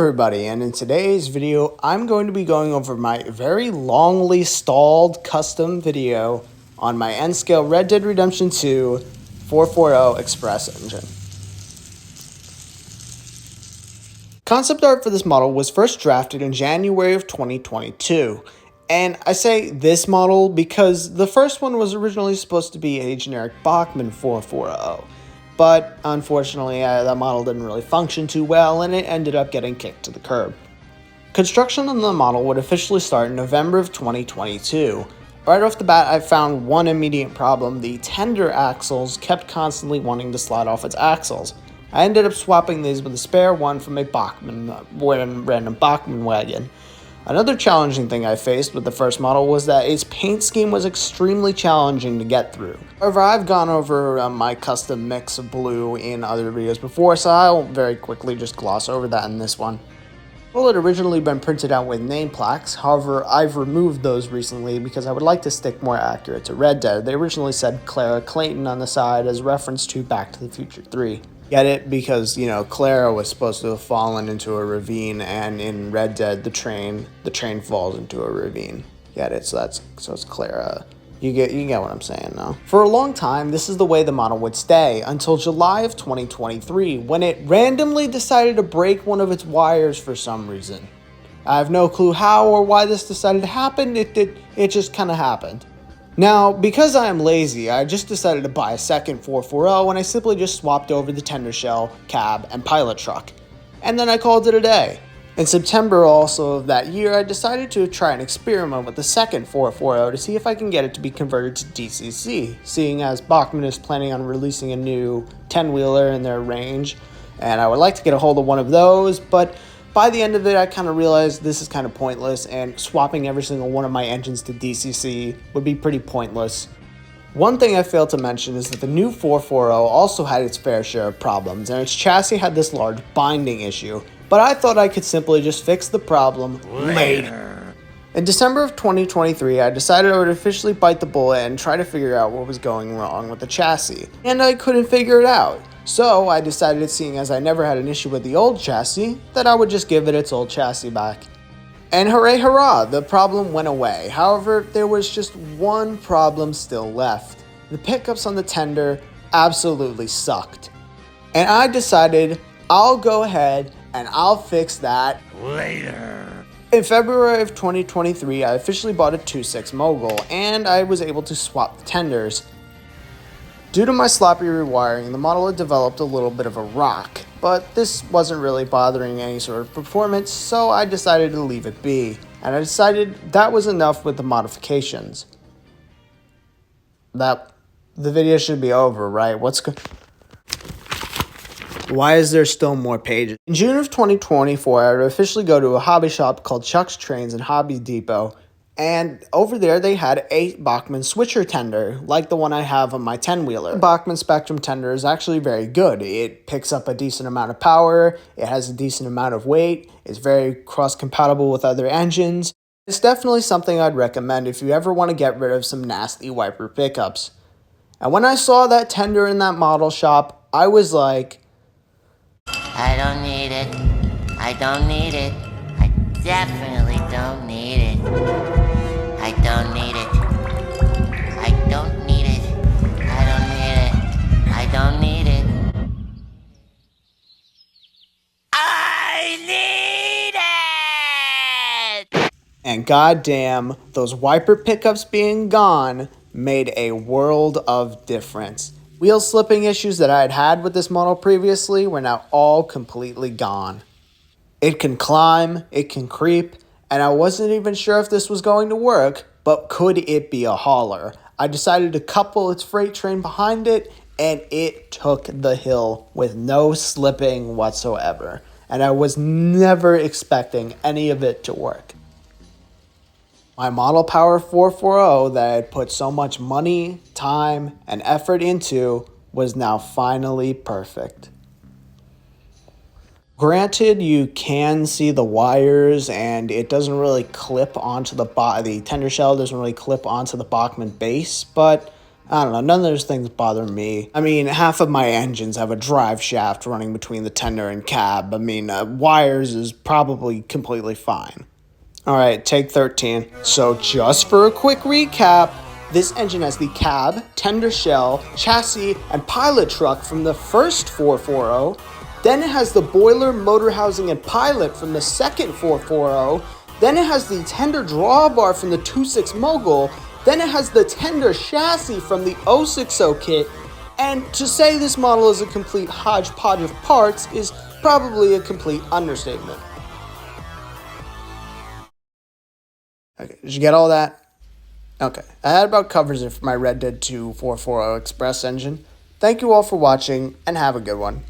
everybody, and in today's video I'm going to be going over my very longly stalled custom video on my N-Scale Red Dead Redemption 2 440 Express engine. Concept art for this model was first drafted in January of 2022, and I say this model because the first one was originally supposed to be a generic Bachmann 440. But unfortunately, that model didn't really function too well, and it ended up getting kicked to the curb. Construction on the model would officially start in November of 2022. Right off the bat, I found one immediate problem. The tender axles kept constantly wanting to slide off its axles. I ended up swapping these with a spare one from a random Bachmann wagon. Another challenging thing I faced with the first model was that its paint scheme was extremely challenging to get through. However, I've gone over my custom mix of blue in other videos before, so I'll very quickly just gloss over that in this one. Well, it had originally been printed out with name plaques, however, I've removed those recently because I would like to stick more accurate to Red Dead. They originally said Clara Clayton on the side as reference to Back to the Future 3. Get it? Because, Clara was supposed to have fallen into a ravine, and in Red Dead, the train falls into a ravine. Get it? So it's Clara. You get what I'm saying now. For a long time, this is the way the model would stay, until July of 2023, when it randomly decided to break one of its wires for some reason. I have no clue how or why this decided to happen, it just kind of happened. Now, because I am lazy, I just decided to buy a second 440 and I simply just swapped over the tender shell, cab, and pilot truck. And then I called it a day. In September also of that year, I decided to try an experiment with the second 440 to see if I can get it to be converted to DCC, seeing as Bachmann is planning on releasing a new 10-wheeler in their range, and I would like to get a hold of one of those, but by the end of it, I kind of realized this is kind of pointless, and swapping every single one of my engines to DCC would be pretty pointless. One thing I failed to mention is that the new 440 also had its fair share of problems, and its chassis had this large binding issue, but I thought I could simply just fix the problem later. In December of 2023, I decided I would officially bite the bullet and try to figure out what was going wrong with the chassis, and I couldn't figure it out. So I decided, seeing as I never had an issue with the old chassis, that I would just give it its old chassis back. And hooray hurrah, the problem went away. However, there was just one problem still left. The pickups on the tender absolutely sucked. And I decided I'll go ahead and I'll fix that later. In February of 2023, I officially bought a 2.6 Mogul, and I was able to swap the tenders. Due to my sloppy rewiring, the model had developed a little bit of a rock, but this wasn't really bothering any sort of performance, so I decided to leave it be, and I decided that was enough with the modifications. The video should be over, right? Why is there still more pages? In June of 2024, I would officially go to a hobby shop called Chuck's Trains and Hobby Depot, and over there they had a Bachmann switcher tender, like the one I have on my 10-wheeler. The Bachmann Spectrum tender is actually very good. It picks up a decent amount of power, it has a decent amount of weight, it's very cross-compatible with other engines. It's definitely something I'd recommend if you ever want to get rid of some nasty wiper pickups. And when I saw that tender in that model shop, I was like, I don't need it. I don't need it. I definitely don't need it. I don't need it. I don't need it. I don't need it. I don't need it. I need it! And goddamn, those wiper pickups being gone made a world of difference. Wheel slipping issues that I had had with this model previously were now all completely gone. It can climb, it can creep, and I wasn't even sure if this was going to work, but could it be a hauler? I decided to couple its freight train behind it, and it took the hill with no slipping whatsoever. And I was never expecting any of it to work. My Model Power 440 that I had put so much money, time, and effort into was now finally perfect. Granted, you can see the wires and it doesn't really clip onto the tender shell doesn't really clip onto the Bachmann base, but I don't know, none of those things bother me. I mean, half of my engines have a drive shaft running between the tender and cab. I mean, wires is probably completely fine. Alright, take 13. So just for a quick recap, this engine has the cab, tender shell, chassis, and pilot truck from the first 440. Then it has the boiler, motor housing, and pilot from the second 440. Then it has the tender drawbar from the 26 Mogul. Then it has the tender chassis from the 060 kit. And to say this model is a complete hodgepodge of parts is probably a complete understatement. Okay, did you get all that? Okay, that about covers it for my Red Dead 2 440 Express engine. Thank you all for watching, and have a good one.